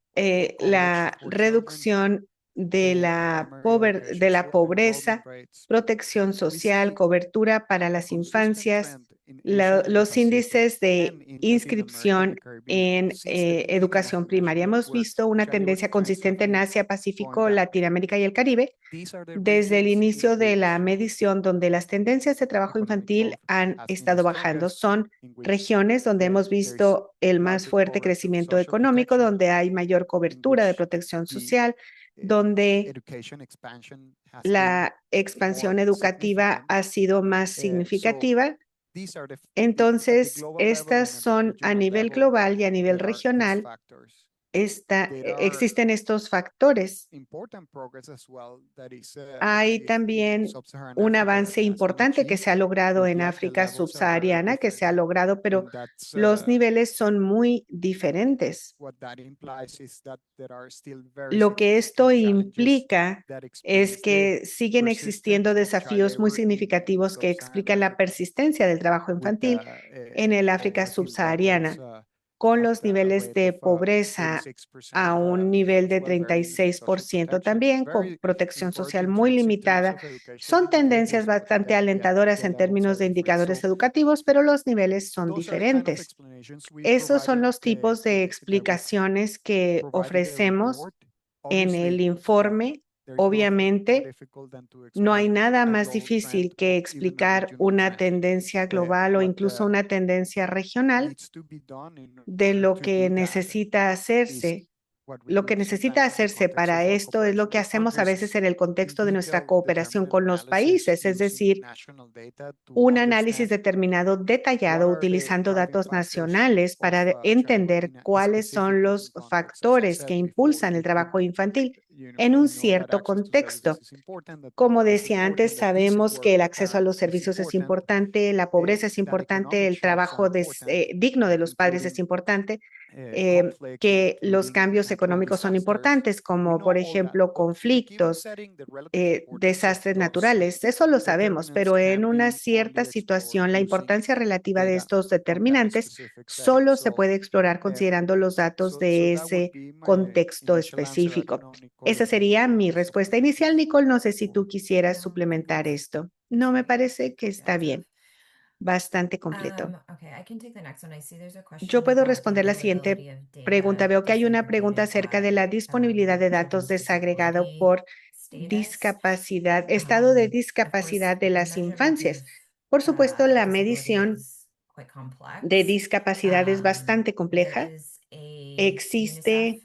la
coverage for children,
reducción de la
primary education, enrollment
pobreza,
rates.
protección
We
social,
see
cobertura para
a
las
consistent
infancias,
trend in Asia and the
los
Pacific
índices de
and in the
inscripción
Caribbean
en
since the beginning of
educación
the
primaria.
national
Hemos
work.
visto una
Child labor
tendencia
trends have
consistente en
been
Asia,
going
Pacífico,
down.
Latinoamérica y el Caribe,
These are the
desde el
regions in
inicio de la
which
medición donde las tendencias de trabajo
economic
infantil
growth
han
has been the
estado bajando.
strongest,
Son
in which
regiones donde hemos
there's
visto el más
larger
fuerte
coverage of
crecimiento
social
económico,
protection,
donde hay mayor
in
cobertura de
which
protección
the
social,
eh,
donde
education expansion has been
la expansión
more
educativa
significant.
ha sido más
So
significativa.
these are at the
Entonces,
global level
estas
and at the
son a
regional
nivel
level,
global y a nivel
there are these
regional.
factors. There are
Existen estos factores.
important progress as well that is
Hay
achieved in
también
sub-Saharan
un
Africa
avance
that has been
importante que
achieved,
se ha logrado
but
en
yet the
África
levels are very
subsahariana, que se ha
different.
logrado, pero
And that's
los niveles son muy diferentes.
what that implies is that there are still very
Lo que esto
significant challenges
implica
that
es
explains the
que siguen
persistence
existiendo
of child
desafíos muy
labor in
significativos que
sub-Saharan
explican la
Africa
persistencia del trabajo
with
infantil en el África
poverty
subsahariana,
levels
con
at
los
a
niveles
rate
de
of
pobreza
36%,
a un nivel
as
de
well, very limited social
36%
protection.
también, con
Very
protección social
encouraging
muy
trends in terms
limitada.
of education
Son tendencias
indicators, but
bastante
yet
alentadoras
the
en
levels
términos
are
de
different.
indicadores
So
educativos, pero los niveles son
those are the kind of
diferentes.
explanations we
Esos son
provided,
los tipos de
that we
explicaciones que
provided in the
ofrecemos
report.
en el
Obviously,
informe.
there is nothing more
Obviamente,
difficult than to
no hay
explain
nada
a
más
global
difícil
trend
que
or even a
explicar
regional
una
trend.
tendencia global o
What
incluso una tendencia regional
needs to be done in
de
order
lo
to
que
do that
necesita
is
hacerse.
what we
Lo
do
que necesita
sometimes in the
hacerse
context of
para
our
esto es lo
cooperation
que
with
hacemos a veces
countries,
en el
in
contexto de nuestra
detail
cooperación
determined
con los
analysis
países, es
using
decir,
national data to
un análisis
understand
determinado,
what
detallado,
are the
utilizando
driving
datos
factors
nacionales
of
para
child labor
entender
in a
cuáles son
specific
los
context. As I
factores que
said before,
impulsan el
it could,
trabajo infantil
you
en un
we know that
cierto
access to services
contexto.
is important, that
Como
it's
decía
important,
antes,
that decent
sabemos que
work
el
for
acceso a los
parents is
servicios es
important,
importante, la pobreza es
that
importante,
economic
el
shocks are
trabajo
important,
digno de los padres es
including
importante,
conflict,
que los
including
cambios
natural
económicos son
disasters.
importantes,
We
como
know
por
all that,
ejemplo
but in a given
conflictos,
setting, the relative importance of
desastres
those
naturales. Eso lo sabemos,
determinants
pero en
can
una
be
cierta
only explored
situación, la
using
importancia relativa de
data
estos
from that
determinantes
specific setting.
solo se
So,
puede explorar considerando los datos
so
de
that would
ese
be my
contexto
initial answer. I don't
específico.
know, Nicole,
Esa
if you
sería
want to
mi
add
respuesta
something
inicial.
else
Nicole, no sé si
or-
tú quisieras suplementar esto. No, me parece que está bien, bastante completo. Yo puedo responder la siguiente pregunta. Veo que hay una pregunta acerca de la disponibilidad de datos desagregado por discapacidad, estado de discapacidad de las infancias. Por supuesto, la medición de discapacidad es bastante compleja. Existe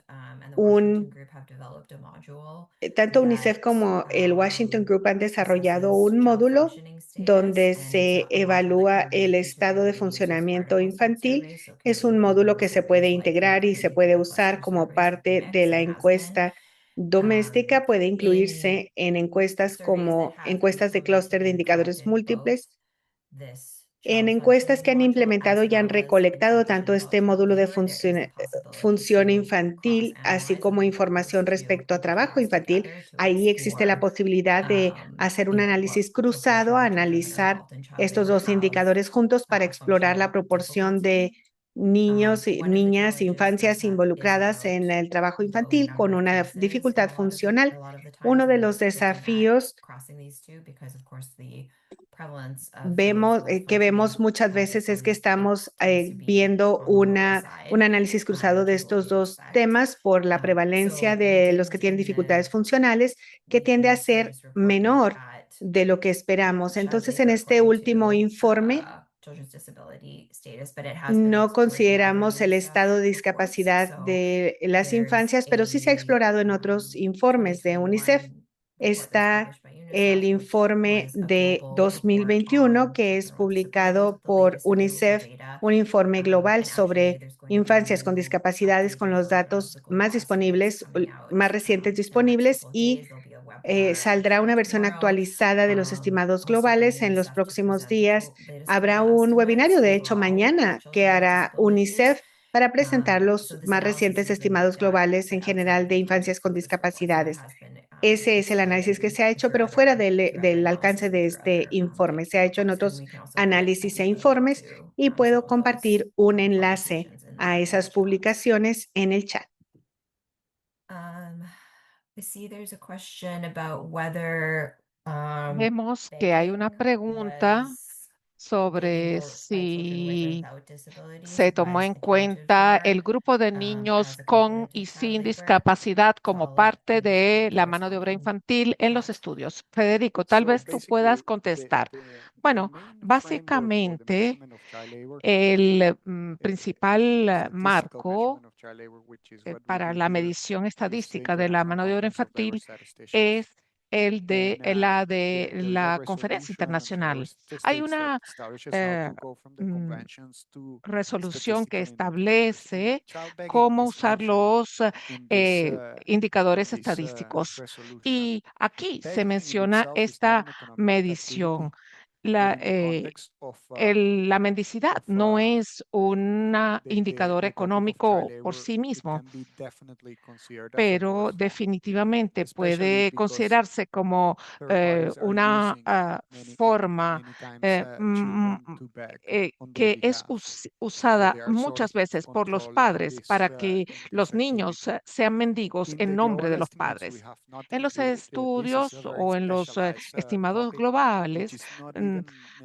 tanto UNICEF como el Washington Group han desarrollado un módulo donde se evalúa el estado de funcionamiento infantil. Es un módulo que se puede integrar y se puede usar como parte de la encuesta doméstica. Puede incluirse en encuestas como encuestas de clúster de indicadores múltiples. En encuestas que han implementado y han recolectado tanto este módulo de función infantil, así como información respecto a trabajo infantil, ahí existe la posibilidad de hacer un análisis cruzado, analizar estos dos indicadores juntos para explorar la proporción de niños, niñas, infancias involucradas en el trabajo infantil con una dificultad funcional. Uno de los desafíos que vemos muchas veces es que estamos viendo un análisis cruzado de estos dos temas por la prevalencia de los que tienen dificultades funcionales, que tiende a ser menor de lo que esperamos. Entonces, en este último informe, No consideramos el estado de discapacidad de las infancias, pero sí se ha explorado en otros informes de UNICEF. Está el informe de 2021 que es publicado por UNICEF, un informe global sobre infancias con discapacidades con los datos más disponibles, más recientes disponibles, y saldrá una versión actualizada de los estimados globales en los próximos días. Habrá un webinario, de hecho, mañana, que hará UNICEF para presentar los más recientes estimados globales en general de infancias con discapacidades. Ese es el análisis que se ha hecho, pero fuera del alcance de este informe. Se ha hecho en otros análisis e informes y puedo compartir un enlace a esas publicaciones en el chat.
Vemos que hay una pregunta sobre si se tomó en cuenta el grupo de niños con y sin discapacidad como parte de la mano de obra infantil en los estudios. Federico, tal vez tú puedas contestar. Bueno, básicamente el principal marco para la medición estadística de la mano de obra infantil es el de la conferencia internacional. Hay una mm, resolución que establece cómo usar los indicadores estadísticos. Y aquí se menciona esta medición. La mendicidad no es un indicador económico por sí mismo, pero definitivamente puede considerarse como una forma que es usada muchas veces por los padres para que los niños sean mendigos en nombre de los padres. En los estudios o en los estimados globales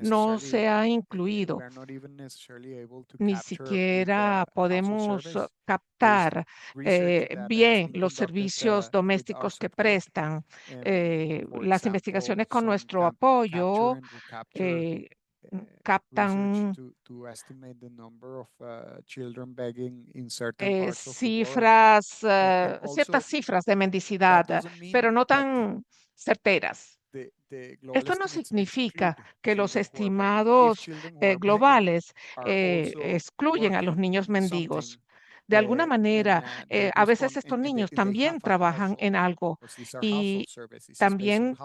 no se ha incluido, ni siquiera podemos captar bien los servicios domésticos que prestan. Las investigaciones con nuestro apoyo captan ciertas cifras de mendicidad, pero no tan certeras. Esto no significa que los estimados globales excluyen a los niños mendigos. De alguna manera, a veces estos niños también trabajan en algo y también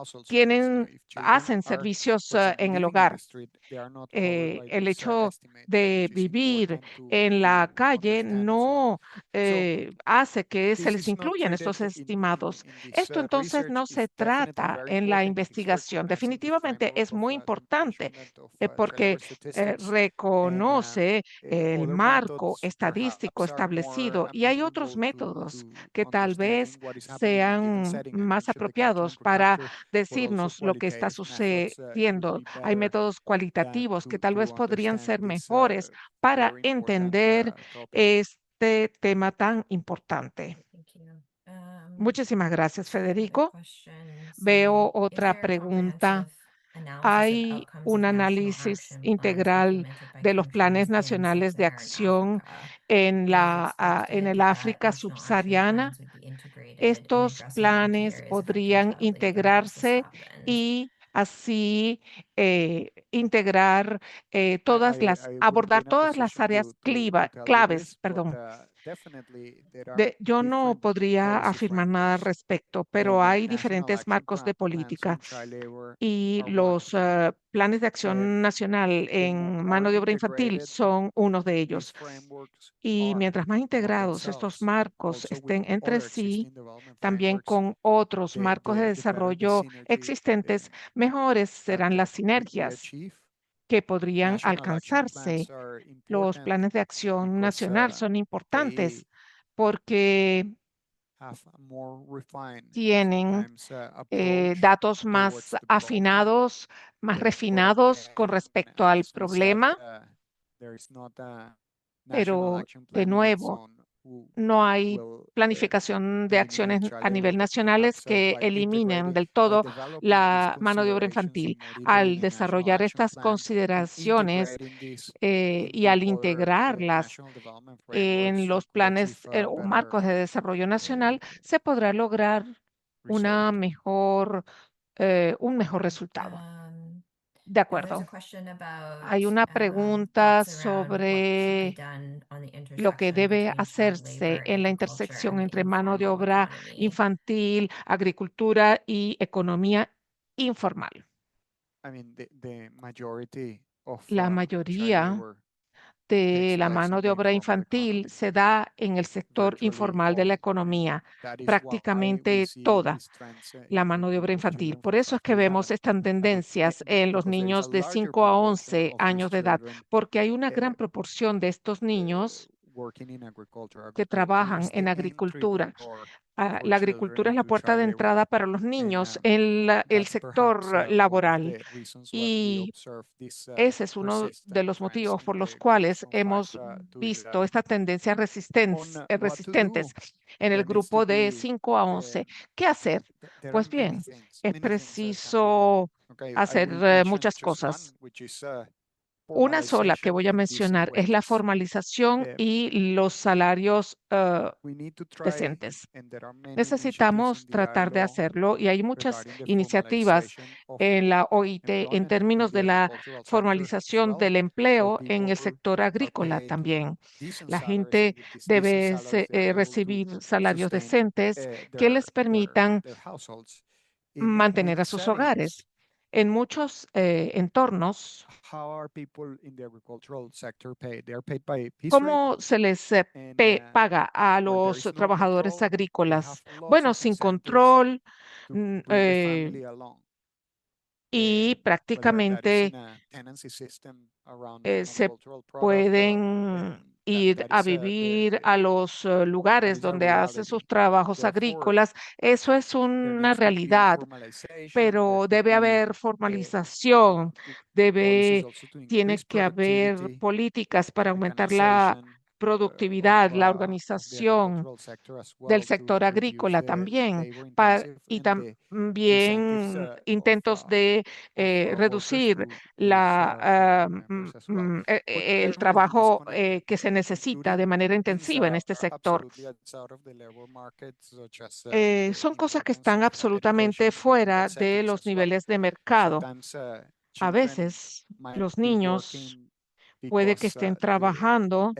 hacen servicios en el hogar. El hecho de vivir en la calle no hace que se les incluyan estos estimados. Esto entonces no se trata en la investigación. Definitivamente es muy importante porque reconoce el marco estadístico establecido y hay otros métodos que tal vez sean más apropiados para decirnos lo que está sucediendo. Hay métodos cualitativos que tal vez podrían ser mejores para entender este tema tan importante. Muchísimas gracias, Federico. Veo otra pregunta. ¿Hay un análisis integral de los planes nacionales de acción en el África subsahariana? Estos planes podrían integrarse y así abordar todas las áreas claves, perdón. Yo no podría afirmar nada al respecto, pero hay diferentes marcos de política y los planes de acción nacional en mano de obra infantil son uno de ellos. Y mientras más integrados estos marcos estén entre sí, también con otros marcos de desarrollo existentes, mejores serán las sinergias que podrían alcanzarse. Los planes de acción nacional son importantes porque tienen datos más afinados, más refinados con respecto al problema, pero de nuevo, no hay planificación de acciones a nivel nacionales que eliminen del todo la mano de obra infantil. Al desarrollar estas consideraciones y al integrarlas en los planes o marcos de desarrollo nacional, se podrá lograr un mejor resultado. De acuerdo. Hay una pregunta sobre lo que debe hacerse en la intersección entre mano de obra infantil, agricultura y economía informal. La mayoría de la mano de obra infantil se da en el sector informal de la economía, prácticamente toda la mano de obra infantil. Por eso es que vemos estas tendencias en los niños de 5 a 11 años de edad, porque hay una gran proporción de estos niños que trabajan en agricultura. La agricultura es la puerta de entrada para los niños en el sector laboral. Y ese es uno de los motivos por los cuales hemos visto estas tendencias resistentes en el grupo de 5 a 11. ¿Qué hacer? Pues bien, es preciso hacer muchas cosas. Una sola que voy a mencionar es la formalización y los salarios decentes. Necesitamos tratar de hacerlo y hay muchas iniciativas en la OIT en términos de la formalización del empleo en el sector agrícola también. La gente debe recibir salarios decentes que les permitan mantener a sus hogares. En muchos entornos, ¿cómo se les paga a los trabajadores agrícolas? Bueno, sin control y prácticamente se pueden ir a vivir a los lugares donde hacen sus trabajos agrícolas. Eso es una realidad, pero debe haber formalización, tiene que haber políticas para aumentar la productividad, la organización del sector agrícola también, y también intentos de reducir el trabajo que se necesita de manera intensiva en este sector. Son cosas que están absolutamente fuera de los niveles de mercado. A veces los niños puede que estén trabajando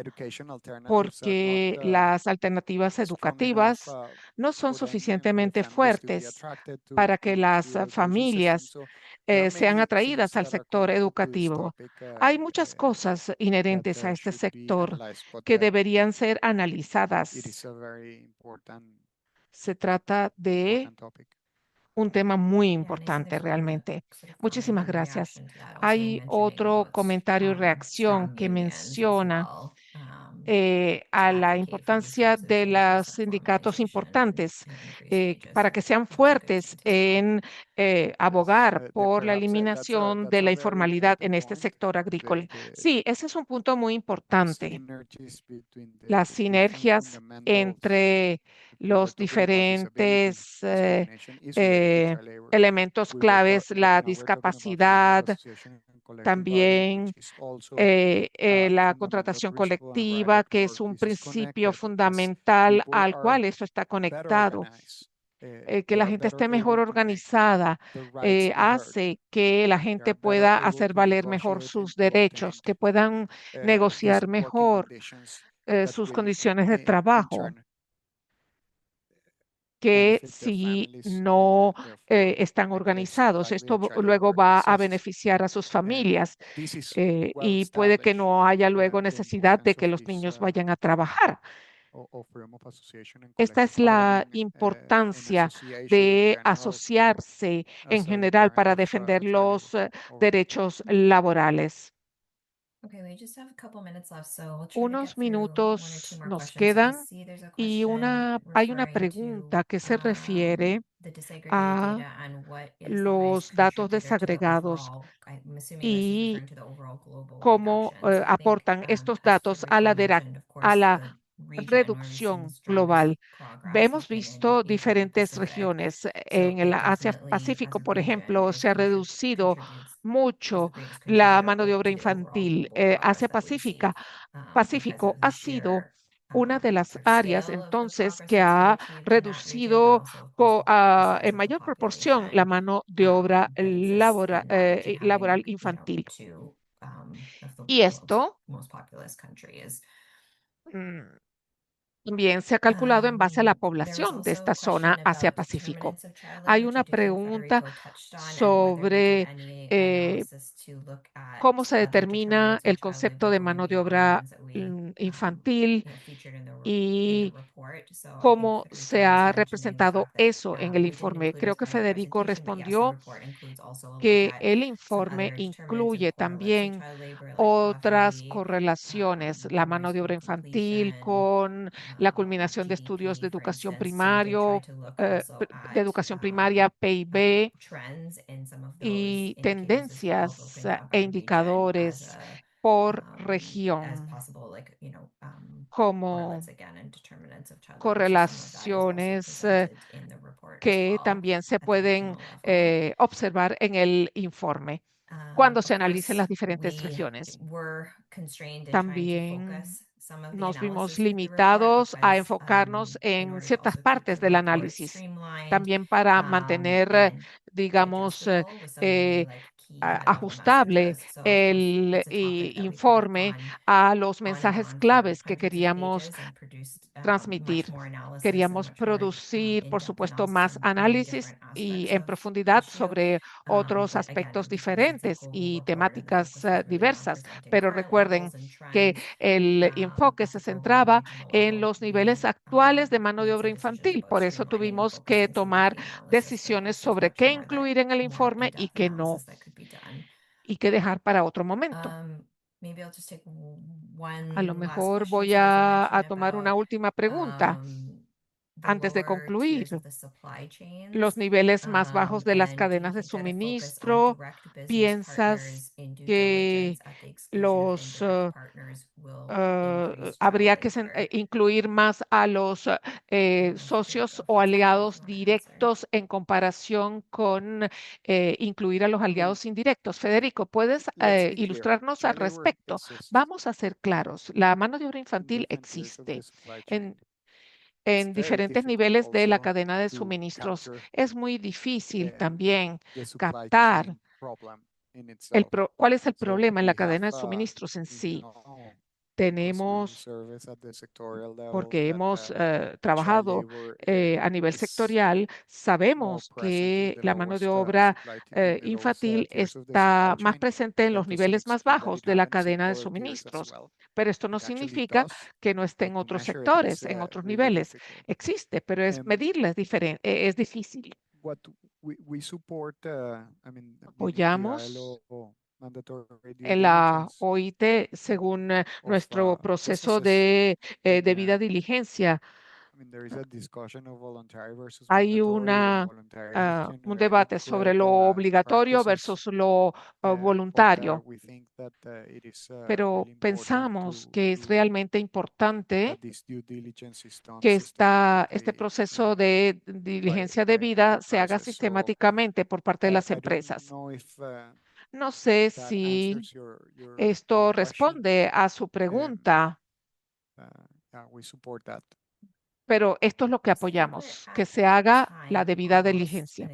porque las alternativas educativas no son suficientemente fuertes para que las familias sean atraídas al sector educativo. Hay muchas cosas inherentes a este sector que deberían ser analizadas. Se trata de un tema muy importante realmente. Muchísimas gracias. Hay otro comentario y reacción que menciona a la importancia de los sindicatos importantes para que sean fuertes en abogar por la eliminación de la informalidad en este sector agrícola. Sí, ese es un punto muy importante. Las sinergias entre los diferentes elementos claves, la discapacidad, también la contratación colectiva, que es un principio fundamental al cual eso está conectado. Que la gente esté mejor organizada hace que la gente pueda hacer valer mejor sus derechos, que puedan negociar mejor sus condiciones de trabajo, que si no están organizados. Esto luego va a beneficiar a sus familias y puede que no haya luego necesidad de que los niños vayan a trabajar. Esta es la importancia de asociarse en general para defender los derechos laborales. Unos minutos nos quedan y hay una pregunta que se refiere a los datos desagregados y cómo aportan estos datos a la reducción global. Hemos visto diferentes regiones. En el Asia-Pacífico, por ejemplo, se ha reducido mucho la mano de obra infantil. Pacífico ha sido una de las áreas entonces que ha reducido en mayor proporción la mano de obra laboral infantil. Y esto mm, también se ha calculado en base a la población de esta zona Asia-Pacífico. Hay una pregunta sobre cómo se determina el concepto de mano de obra infantil y cómo se ha representado eso en el informe. Creo que Federico respondió que el informe incluye también otras correlaciones, la mano de obra infantil con la culminación de estudios de educación de educación primaria, PIB y tendencias e indicadores por región, como correlaciones que también se pueden observar en el informe cuando se analicen las diferentes regiones. También nos vimos limitados a enfocarnos en ciertas partes del análisis, también para mantener, digamos, ajustable el informe a los mensajes claves que queríamos transmitir. Queríamos producir, por supuesto, más análisis y en profundidad sobre otros aspectos diferentes y temáticas diversas. Pero recuerden que el enfoque se centraba en los niveles actuales de mano de obra infantil. Por eso tuvimos que tomar decisiones sobre qué incluir en el informe y qué no, y qué dejar para otro momento. A lo mejor voy a tomar una última pregunta antes de concluir. Los niveles más bajos de las cadenas de suministro, ¿piensas que los habría que incluir más a los socios o aliados directos en comparación con incluir a los aliados indirectos? Federico, ¿puedes ilustrarnos al respecto? Vamos a ser claros, la mano de obra infantil existe en diferentes niveles de la cadena de suministros. Es muy difícil también captar cuál es el problema en la cadena de suministros en sí. Tenemos, porque hemos trabajado a nivel sectorial, sabemos que la mano de obra infantil está más presente en los niveles más bajos de la cadena de suministros, pero esto no significa que no esté en otros sectores, en otros niveles. Existe, pero medirla es diferente, es difícil. Apoyamos en la OIT según nuestro proceso de debida diligencia. Hay un debate sobre lo obligatorio versus lo voluntario, pero pensamos que es realmente importante que este proceso de diligencia debida se haga sistemáticamente por parte de las empresas. No sé si esto responde a su pregunta, pero esto es lo que apoyamos, que se haga la debida diligencia.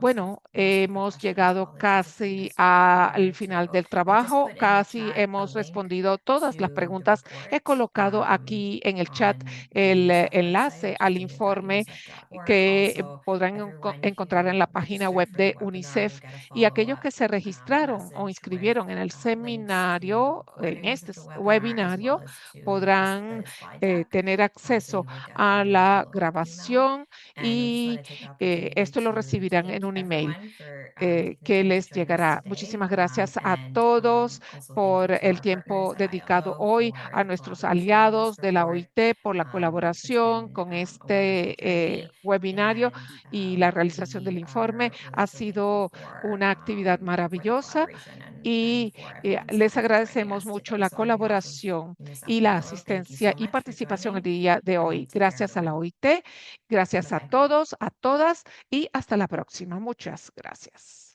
Bueno, hemos llegado casi al final del trabajo, casi hemos respondido todas las preguntas. He colocado aquí en el chat el enlace al informe que podrán encontrar en la página web de UNICEF, y aquellos que se registraron o inscribieron en el seminario, en este webinario, podrán tener acceso a la grabación y esto lo recibirán en un email que les llegará. Muchísimas gracias a todos por el tiempo dedicado hoy, a nuestros aliados de la OIT por la colaboración con este webinario y la realización del informe. Ha sido una actividad maravillosa y les agradecemos mucho la colaboración y la asistencia y participación el día de hoy. Gracias a la OIT, gracias a todos, a todas y hasta la próxima. Muchas gracias.